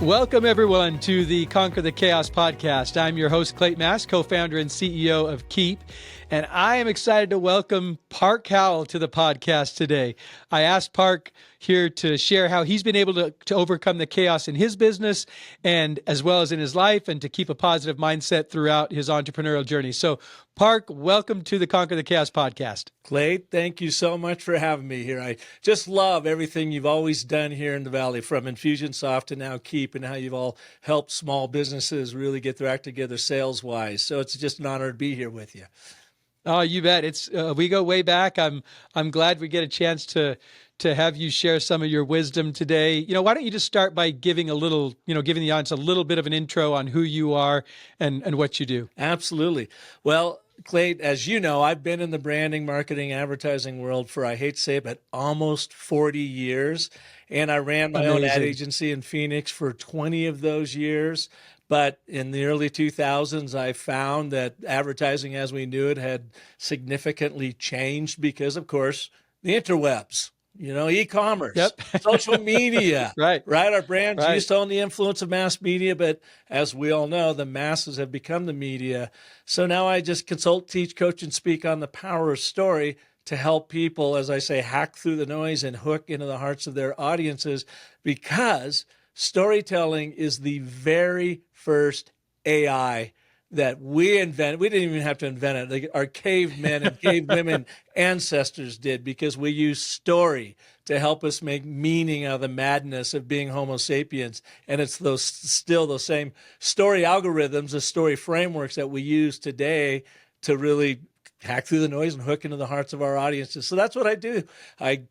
Welcome, everyone, to the Conquer the Chaos podcast. I'm your host, Clayton Mass, co-founder and CEO of Keep, and I am excited to welcome Park Howell to the podcast today. I asked Park here to share how he's been able to overcome the chaos in his business and as well as in his life, and to keep a positive mindset throughout his entrepreneurial journey. So, Park, welcome to the Conquer the Chaos podcast. Clay, thank you so much for having me here. I just love everything you've always done here in the Valley, from Infusionsoft to now Keep, and how you've all helped small businesses really get their act together sales-wise. So it's just an honor to be here with you. Oh, you bet. It's we go way back. I'm glad we get a chance to have you share some of your wisdom today. Why don't you just start by giving a little, giving the audience a little bit of an intro on who you are and what you do. Absolutely. Well, Clay, as you know, I've been in the branding, marketing, advertising world for, I hate to say it, but almost 40 years. And I ran my own ad agency in Phoenix for 20 of those years. But in the early 2000s, I found that advertising as we knew it had significantly changed because, of course, the interwebs, e-commerce, social media, right? Our brands used to own the influence of mass media, but as we all know, the masses have become the media. So now I just consult, teach, coach, and speak on the power of story to help people, as I say, hack through the noise and hook into the hearts of their audiences, because storytelling is the very first AI that we invented. We didn't even have to invent it. Our cavemen and cavewomen ancestors did, because we use story to help us make meaning out of the madness of being Homo sapiens. And it's still those same story algorithms, the story frameworks that we use today to really hack through the noise and hook into the hearts of our audiences. So that's what I do. I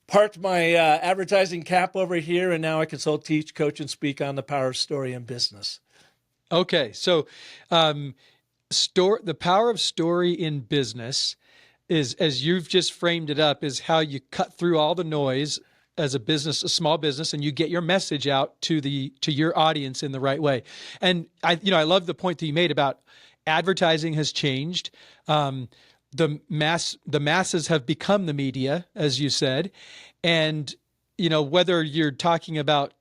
parked my advertising cap over here, and now I consult, teach, coach, and speak on the power of story in business. Okay, so the power of story in business is, as you've just framed it up, is how you cut through all the noise as a small business, and you get your message out to your audience in the right way. And I love the point that you made about advertising has changed. The masses have become the media, as you said, and whether you're talking about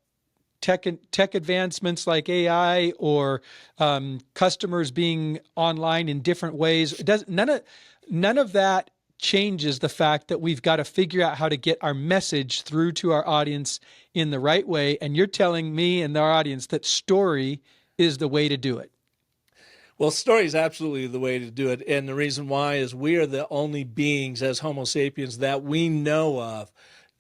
tech advancements like AI or customers being online in different ways, none of that changes the fact that we've got to figure out how to get our message through to our audience in the right way. And you're telling me and our audience that story is the way to do it. Well, story is absolutely the way to do it. And the reason why is we are the only beings as Homo sapiens that we know of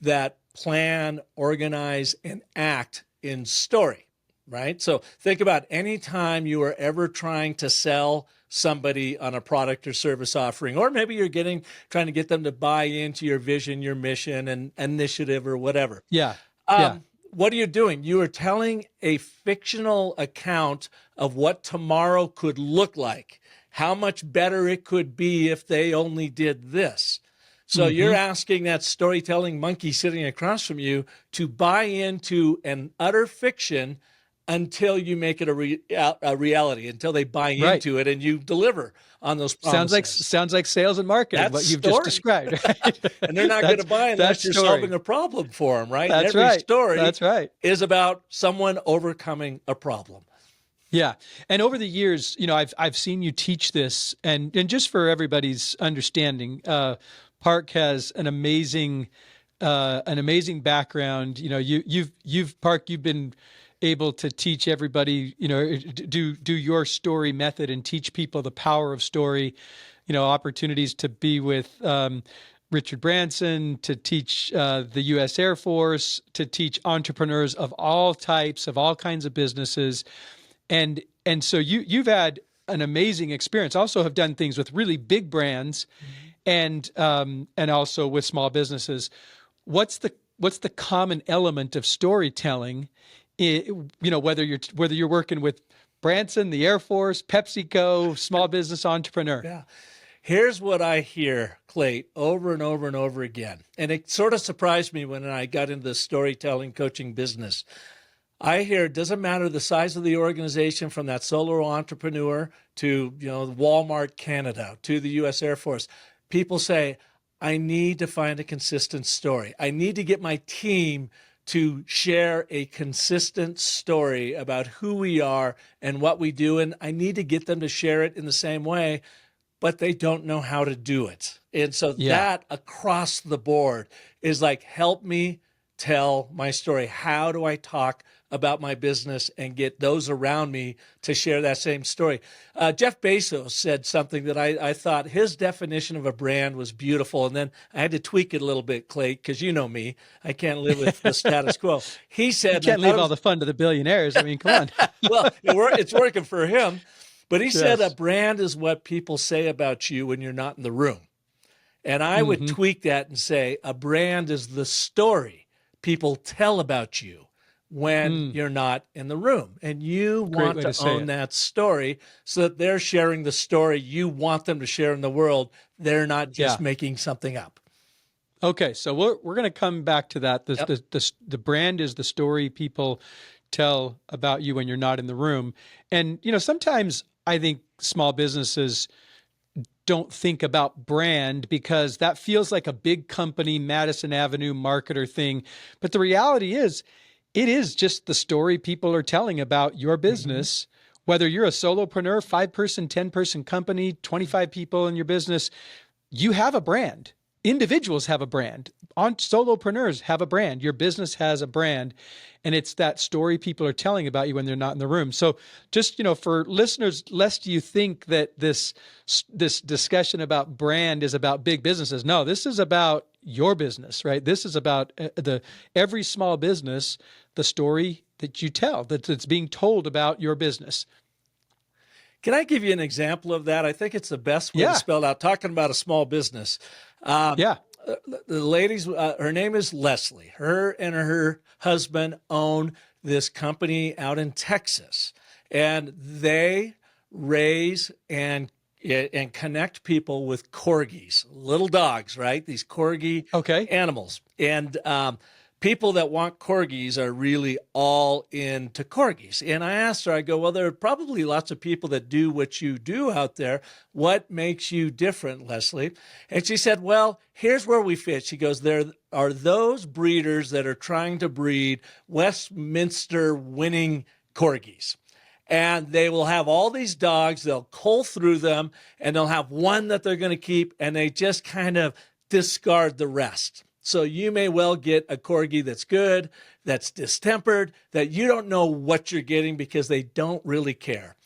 that plan, organize, and act in story, right? So think about any time you are ever trying to sell somebody on a product or service offering, or maybe you're trying to get them to buy into your vision, your mission, and initiative or whatever. Yeah. What are you doing? You are telling a fictional account of what tomorrow could look like, how much better it could be if they only did this. So you're asking that storytelling monkey sitting across from you to buy into an utter fiction until you make it a reality, until they buy into it and you deliver on those promises. Sounds like sales and marketing, what you've just described. Right? And they're not going to buy unless you're solving a problem for them, right? Every story is about someone overcoming a problem. Yeah. And over the years, I've seen you teach this, and just for everybody's understanding, Park has an amazing background. Park, you've been able to teach everybody, do your story method and teach people the power of story, opportunities to be with Richard Branson, to teach the U.S. Air Force, to teach entrepreneurs of all types, of all kinds of businesses. And so you've had an amazing experience, also have done things with really big brands and also with small businesses. What's the common element of storytelling? Whether you're working with Branson, the Air Force, PepsiCo, small business entrepreneur. Yeah. Here's what I hear, Clay, over and over and over again. And it sort of surprised me when I got into the storytelling coaching business. I hear it doesn't matter the size of the organization, from that solo entrepreneur to Walmart Canada to the U.S. Air Force. People say, I need to find a consistent story. I need to get my team to share a consistent story about who we are and what we do. And I need to get them to share it in the same way, but they don't know how to do it. And so that across the board is like, help me tell my story. How do I talk about my business and get those around me to share that same story? Jeff Bezos said something that I thought his definition of a brand was beautiful. And then I had to tweak it a little bit, Clay, because you know me, I can't live with the status quo. He said, you can't leave all the fun to the billionaires. I mean, come on. Well, it's working for him. But he said a brand is what people say about you when you're not in the room. And I would tweak that and say a brand is the story people tell about you when you're not in the room. And you want to own that story so that they're sharing the story you want them to share in the world. They're not just making something up. Okay, so we're going to come back to that. The brand is the story people tell about you when you're not in the room. And, you know, sometimes I think small businesses don't think about brand because that feels like a big company, Madison Avenue marketer thing. But the reality is, it is just the story people are telling about your business, whether you're a solopreneur, 5-person, 10-person company, 25 people in your business, you have a brand. Individuals have a brand. Solopreneurs have a brand. Your business has a brand, and it's that story people are telling about you when they're not in the room. So just, you know, for listeners, lest you think that this discussion about brand is about big businesses. No, this is about your business, right? This is about every small business, the story that you tell, that's being told about your business. Can I give you an example of that? I think it's the best way to spell out, talking about a small business. The lady's, her name is Leslie. Her and her husband own this company out in Texas, and they raise and connect people with corgis, little dogs, right? These corgi animals. And people that want corgis are really all into corgis. And I asked her, I go, well, there are probably lots of people that do what you do out there. What makes you different, Leslie? And she said, well, here's where we fit. She goes, there are those breeders that are trying to breed Westminster winning corgis. And they will have all these dogs, they'll cull through them, and they'll have one that they're going to keep, and they just kind of discard the rest. So you may well get a corgi that's good, that's distempered, that you don't know what you're getting because they don't really care.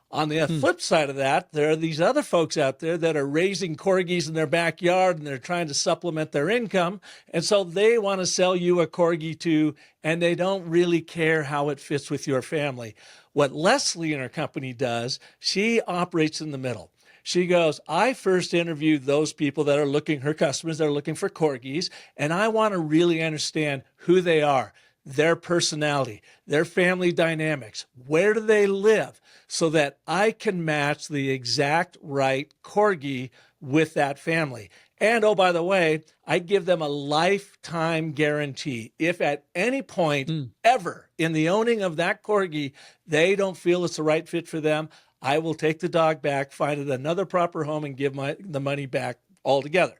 On the flip side of that, there are these other folks out there that are raising corgis in their backyard and they're trying to supplement their income. And so they want to sell you a corgi too, and they don't really care how it fits with your family. What Leslie and her company does, she operates in the middle. She goes, I first interviewed those people that are looking, her customers that are looking for corgis, and I want to really understand who they are, their personality, their family dynamics, where do they live, so that I can match the exact right corgi with that family. And oh, by the way, I give them a lifetime guarantee. If at any point ever in the owning of that corgi, they don't feel it's the right fit for them, I will take the dog back, find it another proper home, and give the money back altogether.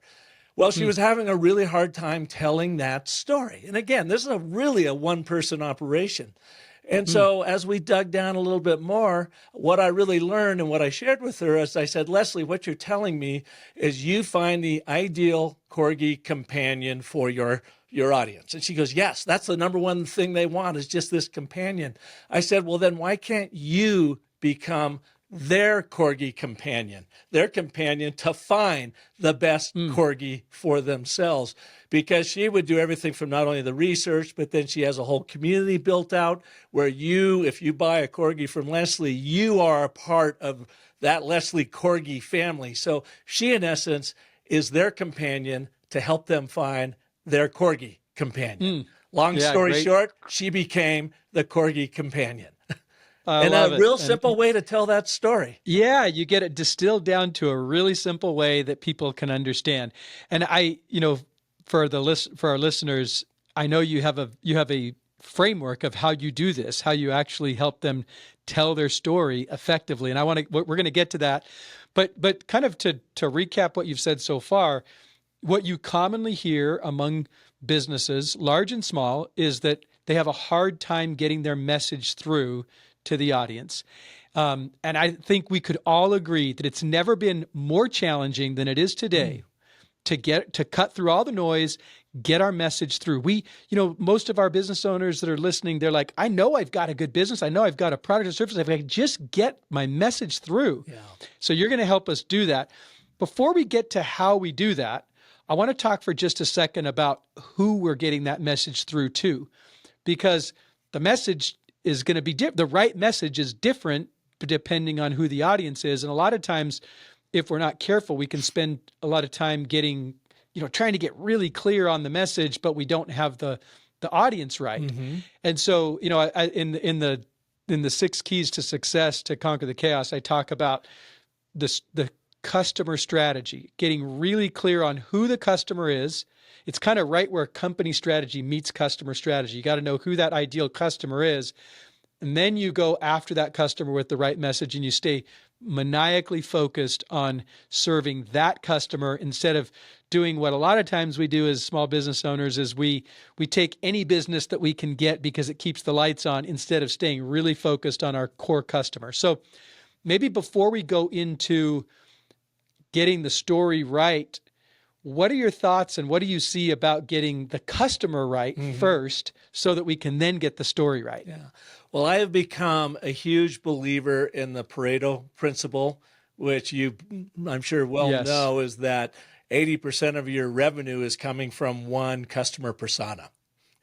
Well, she was having a really hard time telling that story. And again, this is really a one-person operation. And so as we dug down a little bit more, what I really learned and what I shared with her is I said, Leslie, what you're telling me is you find the ideal corgi companion for your audience. And she goes, yes, that's the number one thing they want is just this companion. I said, well, then why can't you become their corgi companion, their companion to find the best corgi for themselves? Because she would do everything from not only the research, but then she has a whole community built out where if you buy a corgi from Leslie, you are a part of that Leslie corgi family. So she, in essence, is their companion to help them find their corgi companion. Long story short, she became the corgi companion. And a real simple way to tell that story. Yeah, you get it distilled down to a really simple way that people can understand. And for our listeners, I know you have a framework of how you do this, how you actually help them tell their story effectively. And we're going to get to that. But kind of to recap what you've said so far, what you commonly hear among businesses, large and small, is that they have a hard time getting their message through to the audience. And I think we could all agree that it's never been more challenging than it is today to cut through all the noise, get our message through. Most of our business owners that are listening, they're like, I know I've got a good business. I know I've got a product or service. If I can just get my message through. Yeah. So you're going to help us do that. Before we get to how we do that, I want to talk for just a second about who we're getting that message through to, because the message is going to be the right message is different depending on who the audience is. And a lot of times, if we're not careful, we can spend a lot of time trying to get really clear on the message, but we don't have the audience right. Mm-hmm. And so, in the 6 keys to success to conquer the chaos, I talk about the customer strategy, getting really clear on who the customer is. It's kind of right where company strategy meets customer strategy. You got to know who that ideal customer is. And then you go after that customer with the right message, and you stay maniacally focused on serving that customer instead of doing what a lot of times we do as small business owners is we take any business that we can get because it keeps the lights on instead of staying really focused on our core customer. So maybe before we go into getting the story right, what are your thoughts and what do you see about getting the customer right first so that we can then get the story right? Yeah. Well, I have become a huge believer in the Pareto principle, which I'm sure know is that 80% of your revenue is coming from one customer persona.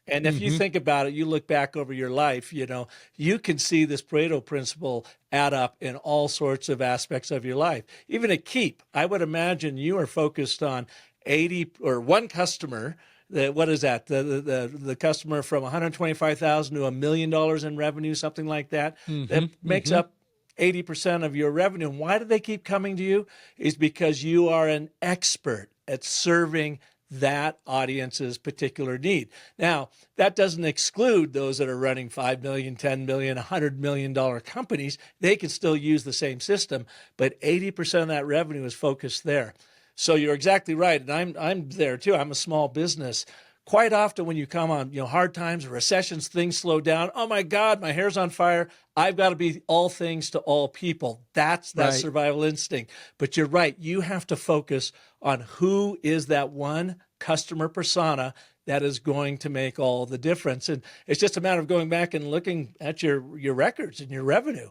And if you think about it, you look back over your life, you can see this Pareto principle add up in all sorts of aspects of your life. Even at Keep, I would imagine you are focused on 80 or one customer. What is that? The customer from $125,000 to $1 million in revenue, something like that. That makes up 80% of your revenue. And why do they keep coming to you? Is because you are an expert at serving that audience's particular need. Now, that doesn't exclude those that are running $5 million, $10 million, $100 million companies. They can still use the same system, but 80% of that revenue is focused there. So you're exactly right, and I'm there too. I'm a small business. Quite often when you come on hard times, recessions, things slow down. Oh my God, my hair's on fire. I've got to be all things to all people. That's that survival instinct. But you're right. You have to focus on who is that one customer persona that is going to make all the difference. And it's just a matter of going back and looking at your records and your revenue.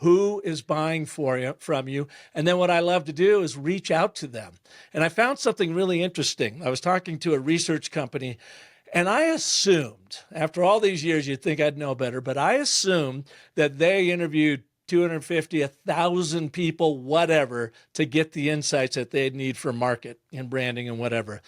Who is buying from you? And then what I love to do is reach out to them. And I found something really interesting. I was talking to a research company, and I assumed, after all these years, you'd think I'd know better, but I assumed that they interviewed 250, 1,000 people, whatever, to get the insights that they'd need for market and branding and whatever.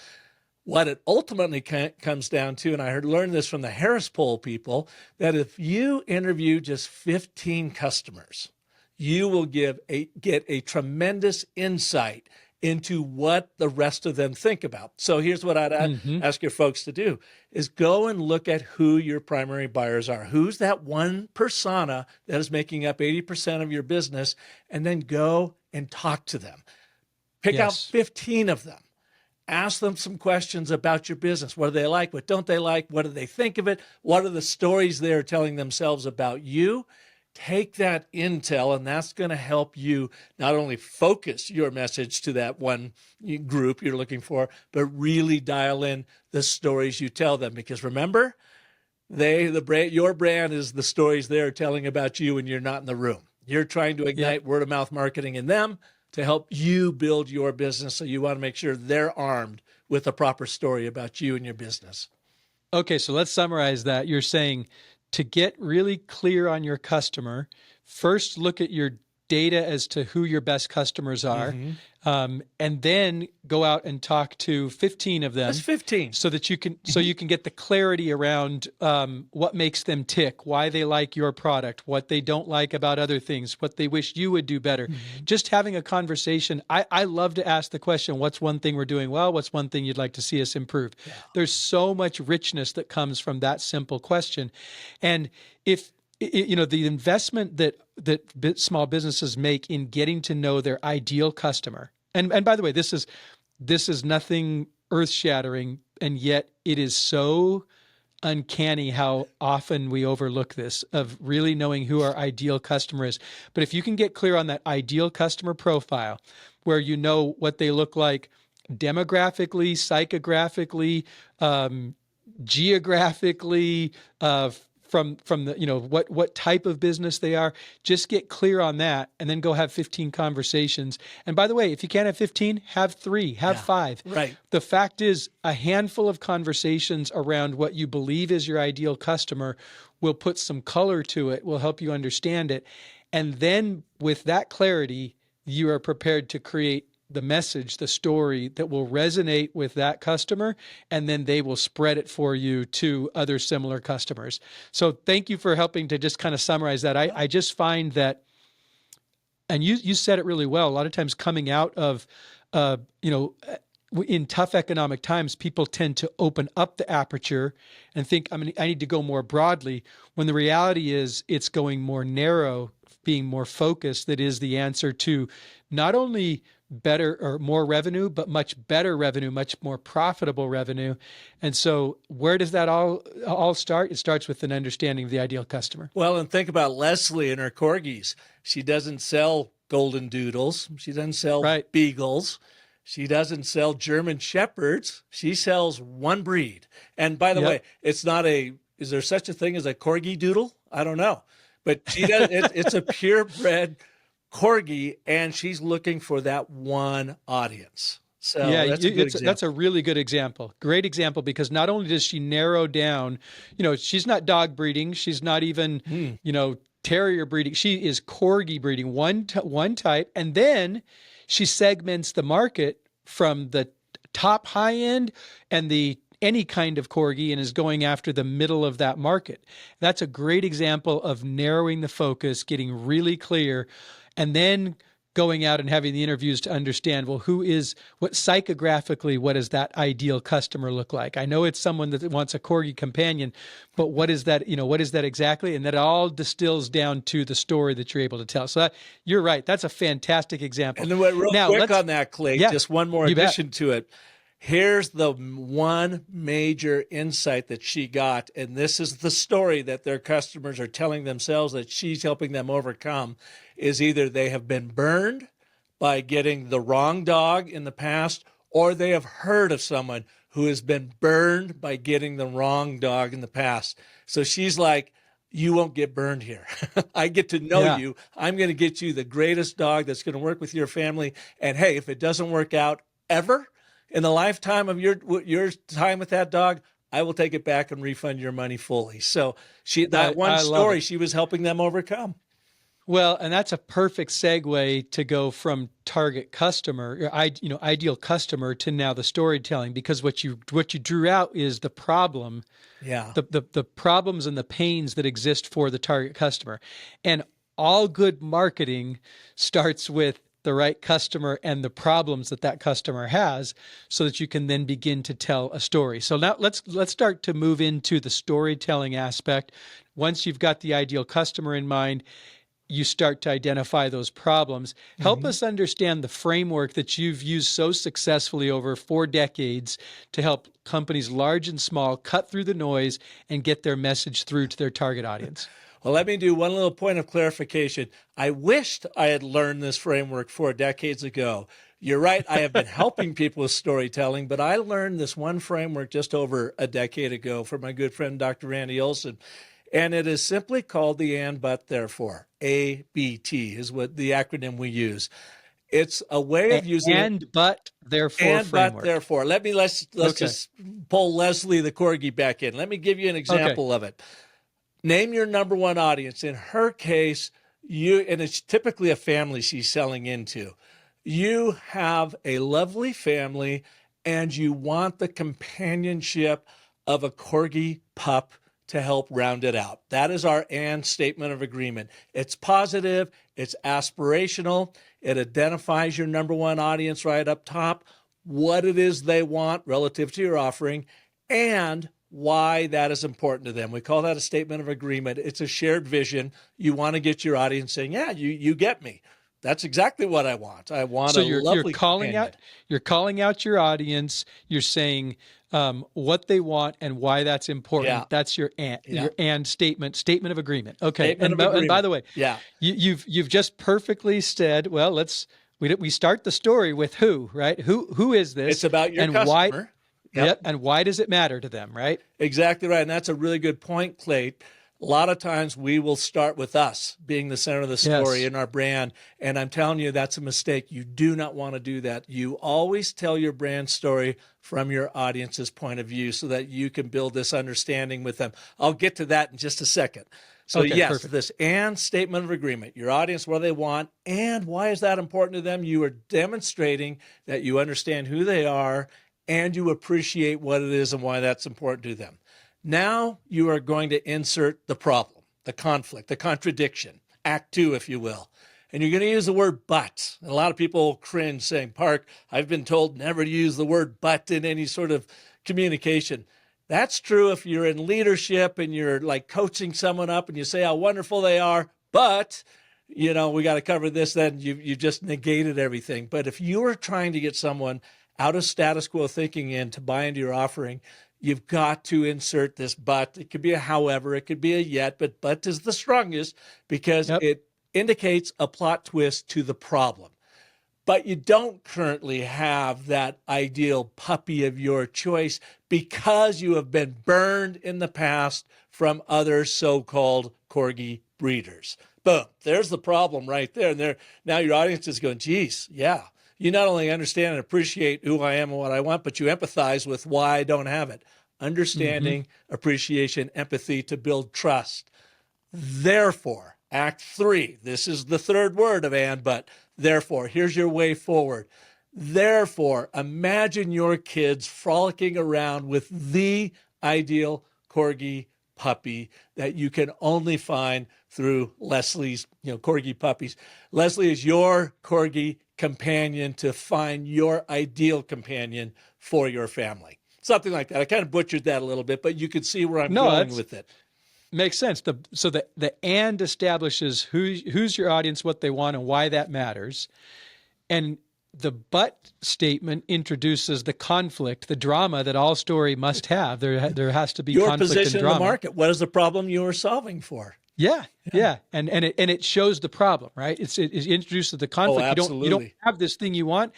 What it ultimately comes down to, and I learned this from the Harris Poll people, that if you interview just 15 customers, you will get a tremendous insight into what the rest of them think about. So here's what I'd ask your folks to do, is go and look at who your primary buyers are. Who's that one persona that is making up 80% of your business, and then go and talk to them. Pick out 15 of them. Ask them some questions about your business. What do they like? What don't they like? What do they think of it? What are the stories they're telling themselves about you? Take that intel, and that's going to help you not only focus your message to that one group you're looking for, but really dial in the stories you tell them. Because remember, your brand is the stories they're telling about you when you're not in the room. You're trying to ignite word of mouth marketing in them to help you build your business. So you want to make sure they're armed with a proper story about you and your business. Okay, so let's summarize that. You're saying to get really clear on your customer, first look at your data as to who your best customers are, and then go out and talk to 15 of them. That's 15. So that you can get the clarity around what makes them tick, why they like your product, what they don't like about other things, what they wish you would do better. Just having a conversation. I love to ask the question, what's one thing we're doing well? What's one thing you'd like to see us improve? Yeah. There's so much richness that comes from that simple question. And if the investment that small businesses make in getting to know their ideal customer, and by the way, this is nothing earth-shattering. and yet it is so uncanny how often we overlook this, of really knowing who our ideal customer is. But if you can get clear on that ideal customer profile, where you know what they look like demographically, psychographically, geographically, from the, what type of business they are, just get clear on that, and then go have 15 conversations. And by the way, if you can't have 15, have 3, have 5. Right. The fact is, a handful of conversations around what you believe is your ideal customer will put some color to it, will help you understand it. And then with that clarity, you are prepared to create the message, the story that will resonate with that customer, and then they will spread it for you to other similar customers. So thank you for helping to just kind of summarize that. I just find that, and you said it really well, a lot of times coming out of, in tough economic times, people tend to open up the aperture and think, I need to go more broadly, when the reality is it's going more narrow, being more focused, that is the answer to not only better or more revenue, but much better revenue, much more profitable revenue. And so where does that all start? It starts with an understanding of the ideal customer. Well, and think about Leslie and her corgis. She doesn't sell golden doodles. She doesn't sell beagles. She doesn't sell German shepherds. She sells one breed. And by the way, it's not is there such a thing as a corgi doodle? I don't know. But she does. It's a purebred corgi, and she's looking for that one audience. So that's a really good example. Great example, because not only does she narrow down, she's not dog breeding. She's not even, terrier breeding. She is corgi breeding, one type. And then she segments the market from the top high end and any kind of corgi, and is going after the middle of that market. That's a great example of narrowing the focus, getting really clear, and then going out and having the interviews to understand, well, what psychographically, what does that ideal customer look like? I know it's someone that wants a corgi companion, but what is that, what is that exactly? And that all distills down to the story that you're able to tell. So you're right. That's a fantastic example. And then real quick on that, Clay, just one more addition to it. Here's the one major insight that she got, and this is the story that their customers are telling themselves that she's helping them overcome, is either they have been burned by getting the wrong dog in the past, or they have heard of someone who has been burned by getting the wrong dog in the past. So she's like, you won't get burned here. I get to know you. I'm going to get you the greatest dog that's going to work with your family. And hey, if it doesn't work out ever, in the lifetime of your time with that dog, I will take it back and refund your money fully. So she was helping them overcome. Well, and that's a perfect segue to go from target customer, ideal customer, to now the storytelling, because what you drew out is the problem, the problems and the pains that exist for the target customer. And all good marketing starts with the right customer and the problems that customer has, so that you can then begin to tell a story. So now let's start to move into the storytelling aspect. Once you've got the ideal customer in mind, you start to identify those problems. Help us understand the framework that you've used so successfully over 4 decades to help companies large and small cut through the noise and get their message through to their target audience. Well, let me do one little point of clarification. I wished I had learned this framework 4 decades ago. You're right. I have been helping people with storytelling, but I learned this one framework just over a decade ago from my good friend, Dr. Randy Olson. And it is simply called the and, but, therefore. ABT is what the acronym we use. It's a way of using but, therefore framework. But, therefore. Let's just pull Leslie the corgi back in. Let me give you an example of it. Name your number one audience. In her case, and it's typically a family she's selling into. You have a lovely family and you want the companionship of a corgi pup to help round it out. That is our and statement of agreement. It's positive, it's aspirational, it identifies your number one audience right up top, what it is they want relative to your offering, and why that is important to them. We call that a statement of agreement. It's a shared vision. You want to get your audience saying, yeah, you get me. That's exactly what I want. I want a lovely companion. You're calling out your audience. You're saying, what they want and why that's important. Yeah. That's your and statement of agreement. Okay. Statement of And by agreement. the way, Yeah. you've just perfectly said, well, we start the story with who, right? Who is this It's about your and why? customer. Yep. Yep. And why does it matter to them, right? Exactly right. And that's a really good point, Clay. A lot of times we will start with us being the center of the story Yes. in our brand. And I'm telling you, that's a mistake. You do not want to do that. You always tell your brand story from your audience's point of view so that you can build this understanding with them. I'll get to that in just a second. So Okay, yes, perfect. this and statement of agreement, your audience, what they want, and why is that important to them? You are demonstrating that you understand who they are and you appreciate what it is and why that's important to them. Now you are going to insert the problem, the conflict, the contradiction, act two, if you will. And you're going to use the word but. And a lot of people cringe saying, Park, I've been told never to use the word but in any sort of communication. That's true if you're in leadership and you're like coaching someone up and you say how wonderful they are, but we got to cover this, then you just negated everything. But if you are trying to get someone out of status quo thinking in to buy into your offering, you've got to insert this but. It could be a however, it could be a yet, but is the strongest because it indicates a plot twist to the problem. But you don't currently have that ideal puppy of your choice because you have been burned in the past from other so-called corgi breeders. Boom, there's the problem right there. And now your audience is going, geez, yeah. You not only understand and appreciate who I am and what I want, but you empathize with why I don't have it. Understanding, appreciation, empathy to build trust. Therefore, act three, this is the third word of and, but therefore, here's your way forward. Therefore, imagine your kids frolicking around with the ideal corgi puppy that you can only find through Leslie's, corgi puppies. Leslie is your corgi companion to find your ideal companion for your family. Something like that. I kind of butchered that a little bit, but you can see where I'm going with it. Makes sense. So the and establishes who's your audience, what they want, and why that matters. And the but statement introduces the conflict, the drama that all story must have. There has to be your conflict position and drama. In the market. What is the problem you are solving for? Yeah. And it shows the problem, right? It introduces the conflict. Absolutely. You don't have this thing you want,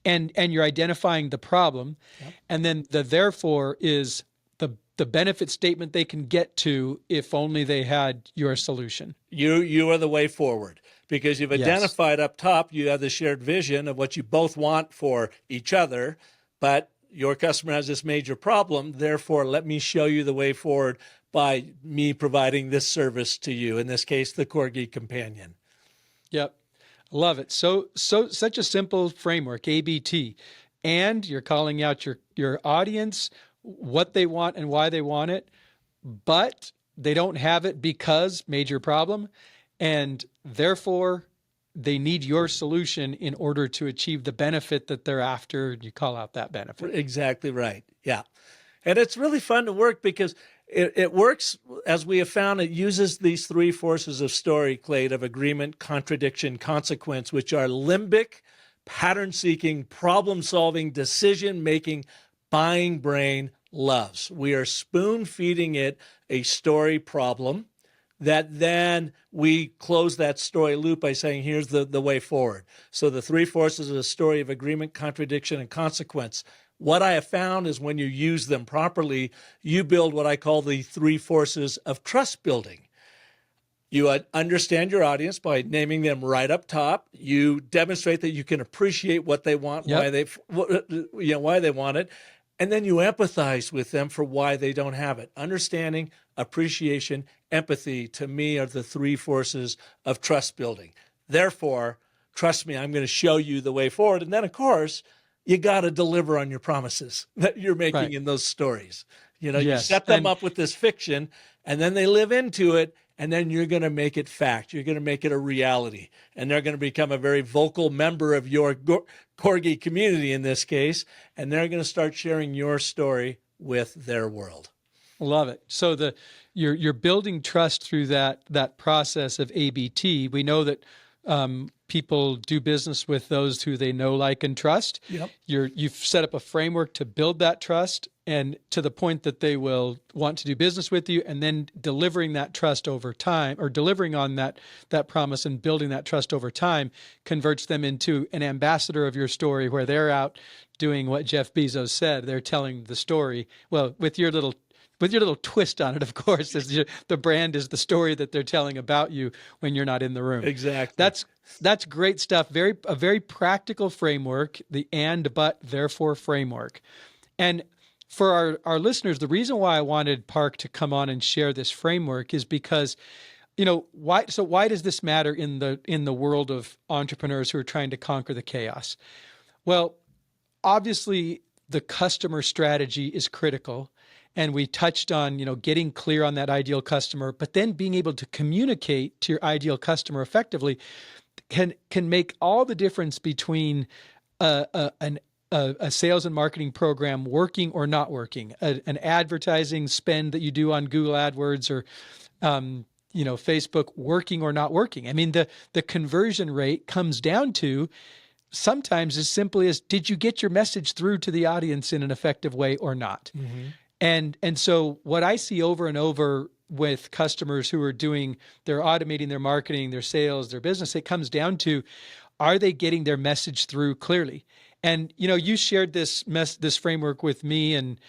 and you're identifying the problem. Yep. And then the therefore is the benefit statement they can get to if only they had your solution. You are the way forward because you've identified up top, you have the shared vision of what you both want for each other, but your customer has this major problem. Therefore, let me show you the way forward by me providing this service to you, in this case, the Corgi Companion. Yep. Love it. So such a simple framework, ABT. And you're calling out your audience, what they want and why they want it, but they don't have it because major problem. And therefore, they need your solution in order to achieve the benefit that they're after. You call out that benefit. Exactly right. Yeah. And it's really fun to work because it works, as we have found, it uses these three forces of story, Clade, of agreement, contradiction, consequence, which are limbic, pattern-seeking, problem-solving, decision-making, buying brain loves. We are spoon-feeding it a story problem that then we close that story loop by saying, here's the way forward. So the three forces of the story of agreement, contradiction, and consequence. What I have found is when you use them properly, you build what I call the three forces of trust building. You understand your audience by naming them right up top. You demonstrate that you can appreciate what they want, why they want it, and then you empathize with them for why they don't have it. Understanding, appreciation, empathy, to me, are the three forces of trust building. Therefore, trust me, I'm going to show you the way forward. And then, of course, you got to deliver on your promises that you're making in those stories. You set them up with this fiction, and then they live into it, and then you're going to make it fact. You're going to make it a reality, and they're going to become a very vocal member of your Corgi community in this case, and they're going to start sharing your story with their world. Love it. So you're building trust through that process of ABT. We know that people do business with those who they know, like, and trust. Yep. You've set up a framework to build that trust, and to the point that they will want to do business with you, and then delivering that trust over time, or delivering on that promise and building that trust over time, converts them into an ambassador of your story, where they're out doing what Jeff Bezos said. They're telling the story, well, with your little twist on it, of course. The brand is the story that they're telling about you when you're not in the room. Exactly. That's great stuff. A very practical framework, the and, but, therefore framework. And for our listeners, the reason why I wanted Park to come on and share this framework is because, why does this matter in the world of entrepreneurs who are trying to conquer the chaos? Well, obviously the customer strategy is critical. And we touched on, getting clear on that ideal customer, but then being able to communicate to your ideal customer effectively can make all the difference between a sales and marketing program working or not working, an advertising spend that you do on Google AdWords or Facebook working or not working. I mean, the conversion rate comes down to sometimes as simply as, did you get your message through to the audience in an effective way or not? Mm-hmm. And so what I see over and over with customers who are they're automating their marketing, their sales, their business, it comes down to, are they getting their message through clearly? And, you shared this framework with me, and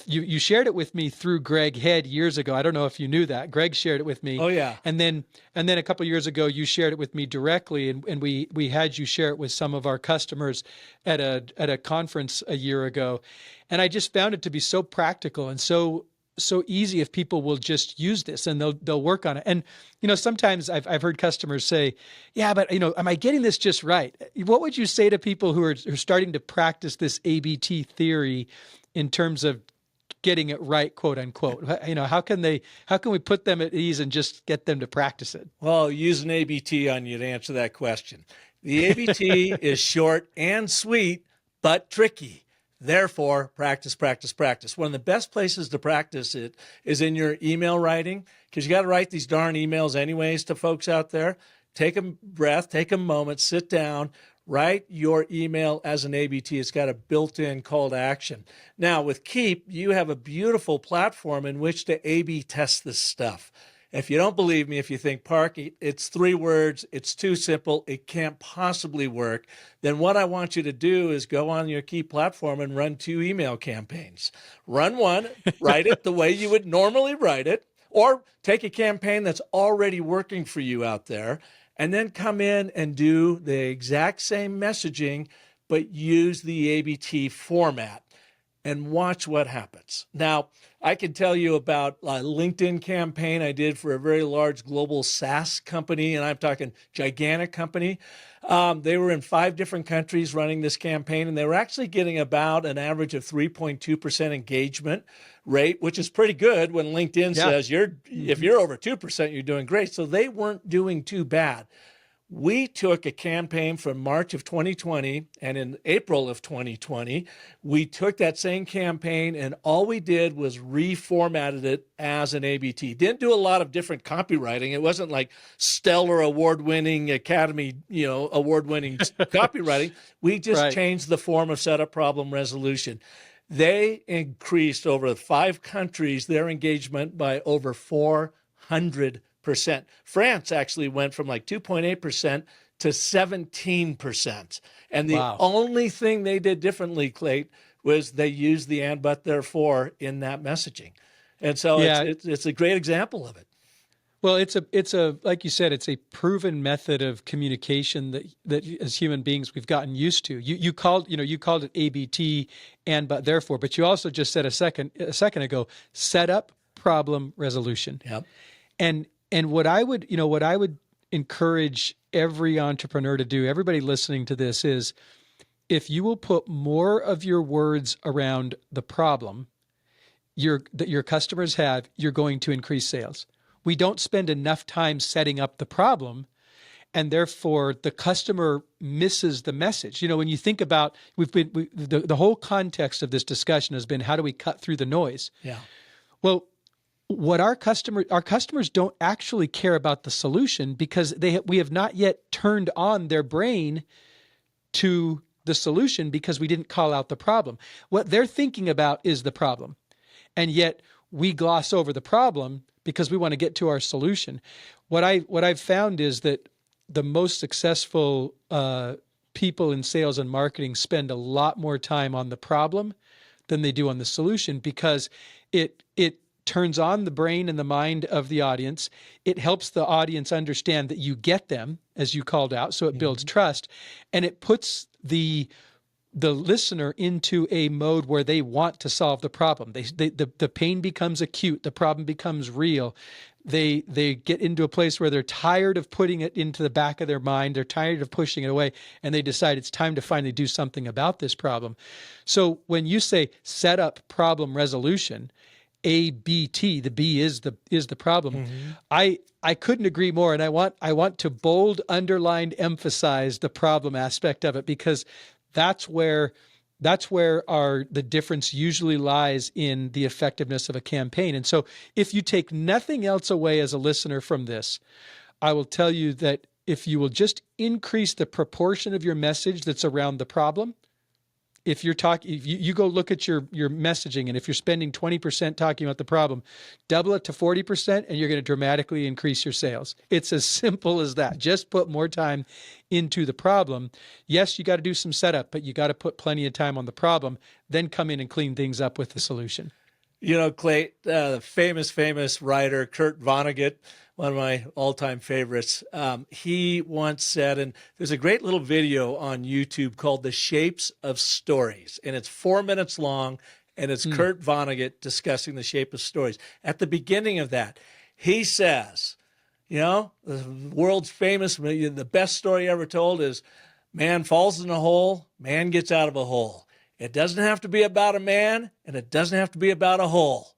you shared it with me through Greg Head years ago. I don't know if you knew that. Greg shared it with me. Oh, yeah. And then a couple of years ago, you shared it with me directly, and we had you share it with some of our customers at a conference a year ago. And I just found it to be so practical and so easy if people will just use this and they'll work on it. And, sometimes I've heard customers say, yeah, but, am I getting this just right? What would you say to people who are starting to practice this ABT theory in terms of getting it right, quote unquote? How can we put them at ease and just get them to practice it? Well, use an ABT on you to answer that question. The ABT is short and sweet, but tricky. Therefore, practice, practice, practice. One of the best places to practice it is in your email writing, because you got to write these darn emails anyways to folks out there. Take a breath, take a moment, sit down, write your email as an ABT. It's got a built-in call to action. Now, with Keep, you have a beautiful platform in which to A/B test this stuff. If you don't believe me, if you think, Park, it's 3 words, it's too simple, it can't possibly work, then what I want you to do is go on your Keep platform and run 2 email campaigns. Run one, write it the way you would normally write it, or take a campaign that's already working for you out there, and then come in and do the exact same messaging, but use the ABT format. And watch what happens. Now, I can tell you about a LinkedIn campaign I did for a very large global SaaS company, and I'm talking gigantic company. They were in 5 different countries running this campaign, and they were actually getting about an average of 3.2% engagement rate, which is pretty good when LinkedIn says if you're over 2%, you're doing great. So they weren't doing too bad. We took a campaign from March of 2020, and in April of 2020, we took that same campaign, and all we did was reformatted it as an ABT. Didn't do a lot of different copywriting. It wasn't like stellar award-winning Academy, award-winning copywriting. We just changed the form of setup, problem, resolution. They increased over 5 countries their engagement by over 400%. France actually went from like 2.8% to 17%. And the only thing they did differently, Clayton, was they used the and, but, therefore in that messaging. And so it's a great example of it. Well, it's a like you said, it's a proven method of communication that as human beings we've gotten used to. You called it ABT and, but, therefore, but you also just said a second ago, setup, problem, resolution. Yep. And what I would encourage every entrepreneur to do, everybody listening to this, is if you will put more of your words around the problem that your customers have, you're going to increase sales. We don't spend enough time setting up the problem, and therefore the customer misses the message. When you think about, the whole context of this discussion has been, how do we cut through the noise? Yeah. Well, what our customers don't actually care about the solution, because we have not yet turned on their brain to the solution because we didn't call out the problem. What they're thinking about is the problem. And yet we gloss over the problem because we want to get to our solution. What I've found is that the most successful people in sales and marketing spend a lot more time on the problem than they do on the solution, because it turns on the brain and the mind of the audience. It helps the audience understand that you get them, as you called out, so it builds trust, and it puts the listener into a mode where they want to solve the problem. The pain becomes acute, the problem becomes real. They get into a place where they're tired of putting it into the back of their mind. They're tired of pushing it away, and they decide it's time to finally do something about this problem. So when you say set up problem resolution, ABT, the B is the problem. I couldn't agree more, and I want to bold, underline, emphasize the problem aspect of it, because that's where the difference usually lies in the effectiveness of a campaign. And so if you take nothing else away as a listener from this, I will tell you that if you will just increase the proportion of your message that's around the problem, if you go look at your messaging, and if you're spending 20% talking about the problem, double it to 40%, and you're going to dramatically increase your sales. It's as simple as that. Just put more time into the problem. Yes, you got to do some setup, but you got to put plenty of time on the problem, then come in and clean things up with the solution. You know, Clay, the famous writer, Kurt Vonnegut, one of my all-time favorites, he once said, and there's a great little video on YouTube called The Shapes of Stories, and it's 4 minutes long, and it's Kurt Vonnegut discussing the shape of stories. At the beginning of that, he says, you know, the world's famous, the best story ever told is man falls in a hole, man gets out of a hole. It doesn't have to be about a man, and it doesn't have to be about a hole.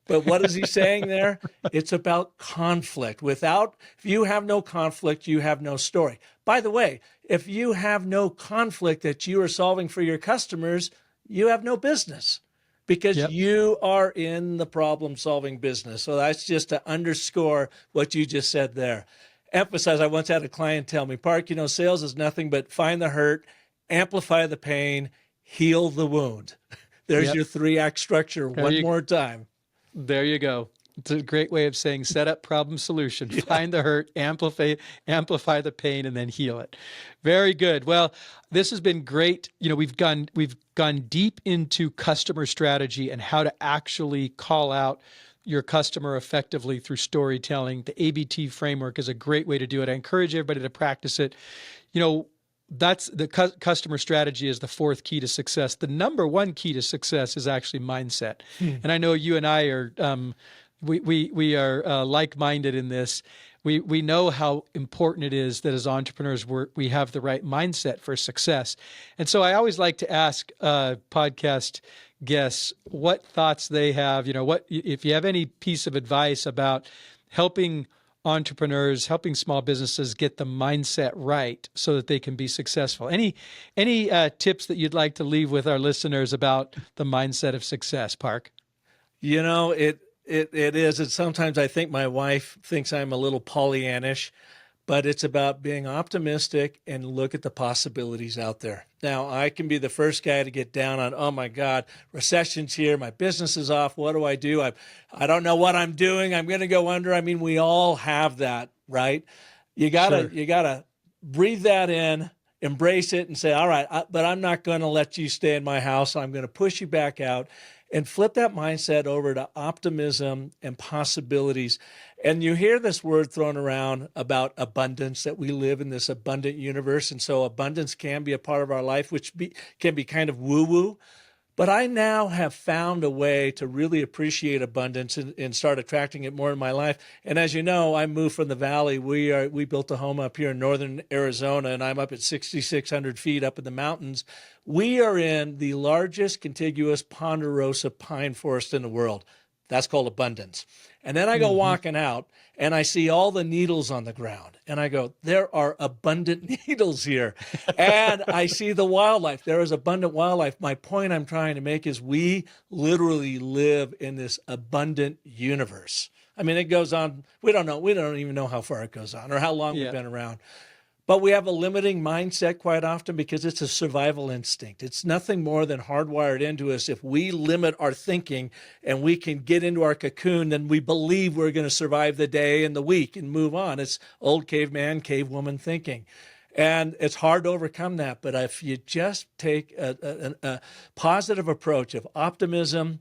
But what is he saying there? It's about conflict. If you have no conflict, you have no story. By the way, if you have no conflict that you are solving for your customers, you have no business, because you are in the problem-solving business. So that's just to underscore what you just said there. Emphasize, I once had a client tell me, Park, sales is nothing but find the hurt, amplify the pain, heal the wound. There's your 3-act structure one more time. There you go. It's a great way of saying set up, problem, solution. Find the hurt, amplify the pain, and then heal it. Very good. Well, this has been great. We've gone deep into customer strategy and how to actually call out your customer effectively through storytelling. The ABT framework is a great way to do it. I encourage everybody to practice it. That's the customer strategy is the 4th key to success. The number 1 key to success is actually mindset. And I know you and I are we are like-minded in this. We know how important it is that as entrepreneurs we have the right mindset for success. And so I always like to ask podcast guests what thoughts they have. What if you have any piece of advice about helping entrepreneurs, helping small businesses get the mindset right so that they can be successful. Any tips that you'd like to leave with our listeners about the mindset of success, Park? It is. And sometimes I think my wife thinks I'm a little Pollyannish, but it's about being optimistic and look at the possibilities out there. Now, I can be the first guy to get down on, oh my God, recession's here, my business is off, what do? I don't know what I'm doing, I'm going to go under. I mean, we all have that, right? You gotta breathe that in, embrace it, and say, all right, but I'm not going to let you stay in my house. I'm going to push you back out. And flip that mindset over to optimism and possibilities. And you hear this word thrown around about abundance, that we live in this abundant universe. And so abundance can be a part of our life, which can be kind of woo-woo. But I now have found a way to really appreciate abundance and start attracting it more in my life. And as you know, I moved from the valley. We built a home up here in northern Arizona, and I'm up at 6,600 feet up in the mountains. We are in the largest contiguous ponderosa pine forest in the world. That's called abundance. And then I go walking out, and I see all the needles on the ground. And I go, there are abundant needles here. And I see the wildlife. There is abundant wildlife. My point I'm trying to make is we literally live in this abundant universe. I mean, it goes on. We don't know. We don't even know how far it goes on or how long we've been around. But we have a limiting mindset quite often because it's a survival instinct. It's nothing more than hardwired into us. If we limit our thinking and we can get into our cocoon, then we believe we're going to survive the day and the week and move on. It's old caveman, cavewoman thinking. And it's hard to overcome that. But if you just take a positive approach of optimism,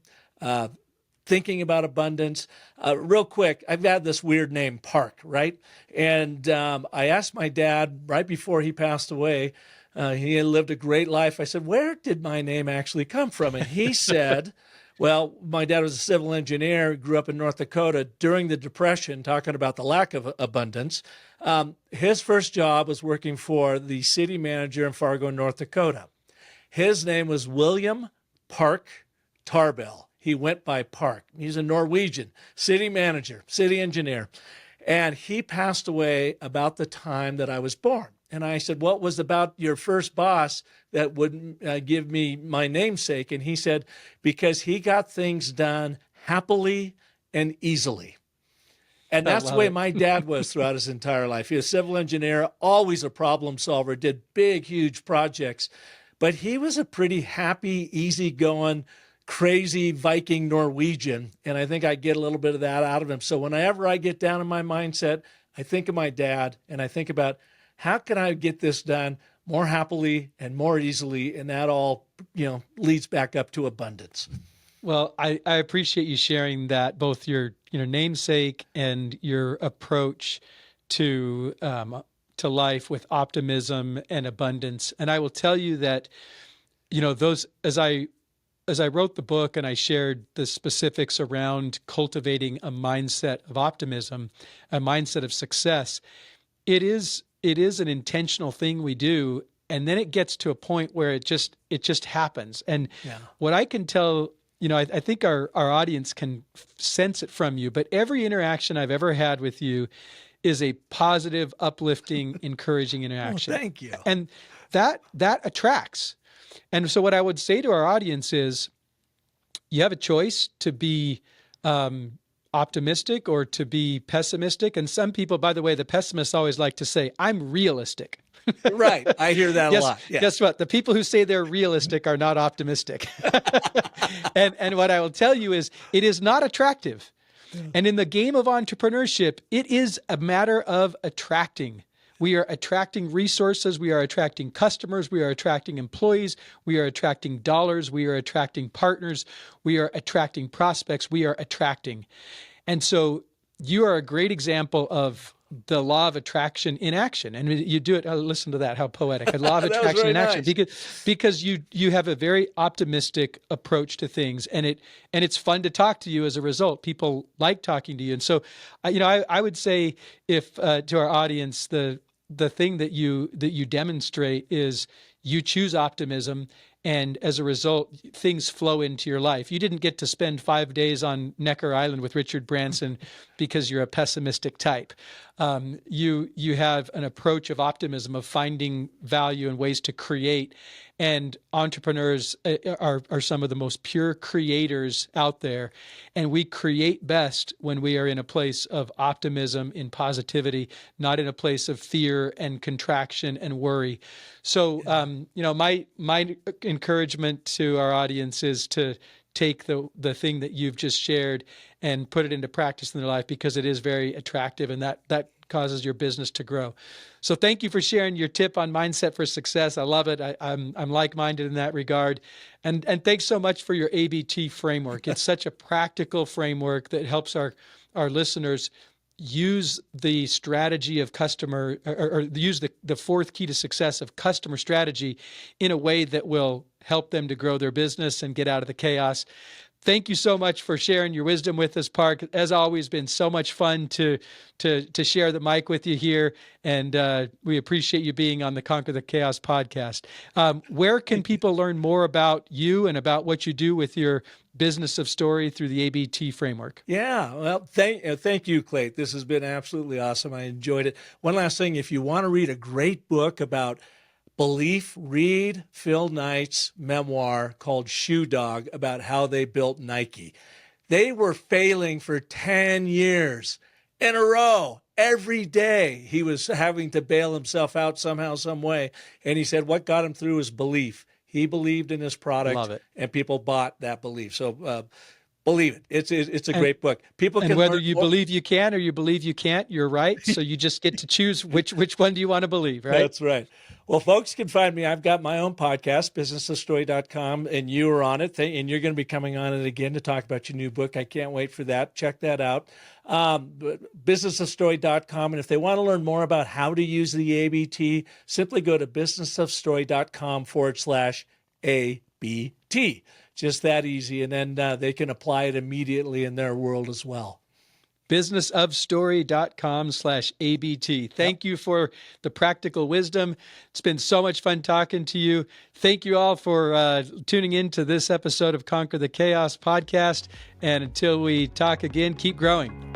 thinking about abundance. Real quick, I've had this weird name, Park, right? And I asked my dad right before he passed away, he had lived a great life. I said, where did my name actually come from? And he said, well, my dad was a civil engineer, grew up in North Dakota during the Depression, talking about the lack of abundance. His first job was working for the city manager in Fargo, North Dakota. His name was William Park Tarbell. He went by Park. He's a Norwegian city manager, city engineer. And he passed away about the time that I was born. And I said, what was about your first boss that wouldn't give me my namesake? And he said, because he got things done happily and easily. And that's the way my dad was throughout his entire life. He was a civil engineer, always a problem solver, did big, huge projects. But he was a pretty happy, easygoing, crazy Viking Norwegian. And I think I get a little bit of that out of him. So whenever I get down in my mindset, I think of my dad and I think about how can I get this done more happily and more easily? And that all, leads back up to abundance. Well, I appreciate you sharing that, both your namesake and your approach to life with optimism and abundance. And I will tell you that, those, as I wrote the book and I shared the specifics around cultivating a mindset of optimism, a mindset of success, it is an intentional thing we do. And then it gets to a point where it just happens. And what I can tell, I think our audience can sense it from you, but every interaction I've ever had with you is a positive, uplifting, encouraging interaction. Oh, thank you. And that attracts. And so what I would say to our audience is you have a choice to be optimistic or to be pessimistic. And some people, by the way, the pessimists always like to say, I'm realistic. Right. I hear that a lot. Yeah. Guess what? The people who say they're realistic are not optimistic. And what I will tell you is it is not attractive. And in the game of entrepreneurship, it is a matter of attracting. We are attracting resources. We are attracting customers. We are attracting employees. We are attracting dollars. We are attracting partners. We are attracting prospects. We are attracting. And so you are a great example of the law of attraction in action. And you do it. Oh, listen to that. How poetic. A law of attraction in action. Because you have a very optimistic approach to things, and it's fun to talk to you as a result. People like talking to you. And so, I would say if to our audience, the thing that you demonstrate is you choose optimism, and as a result, things flow into your life. You didn't get to spend 5 days on Necker Island with Richard Branson because you're a pessimistic type. You have an approach of optimism, of finding value and ways to create. And entrepreneurs are some of the most pure creators out there. And we create best when we are in a place of optimism, in positivity, not in a place of fear and contraction and worry. So, my encouragement to our audience is to take the thing that you've just shared and put it into practice in their life, because it is very attractive, and that causes your business to grow. So thank you for sharing your tip on mindset for success. I love it. I'm like-minded in that regard. And thanks so much for your ABT framework. It's such a practical framework that helps our listeners use the strategy of customer, or use the fourth key to success of customer strategy in a way that will help them to grow their business and get out of the chaos. Thank you so much for sharing your wisdom with us, Park. As always, been so much fun to share the mic with you here, and we appreciate you being on the Conquer the Chaos podcast. Where can people learn more about you and about what you do with your business of story through the ABT framework? Yeah, well, thank you, Clay. This has been absolutely awesome. I enjoyed it. One last thing, if you want to read a great book about belief, read Phil Knight's memoir called Shoe Dog, about how they built Nike. They were failing for 10 years in a row, every day he was having to bail himself out somehow, some way. And he said what got him through is belief. He believed in his product, Love it. and people bought that belief. So believe it. It's a great book. People and can whether learn you more. believe you can or you believe you can't, you're right. So you just get to choose which one do you want to believe, right? That's right. Well, folks can find me. I've got my own podcast, businessofstory.com, and you are on it. And you're going to be coming on it again to talk about your new book. I can't wait for that. Check that out. Businessofstory.com. And if they want to learn more about how to use the ABT, simply go to businessofstory.com/ABT. Just that easy. And then they can apply it immediately in their world as well. businessofstory.com/ABT. Thank you for the practical wisdom. It's been so much fun talking to you. Thank you all for tuning in to this episode of Conquer the Chaos podcast. And until we talk again, keep growing.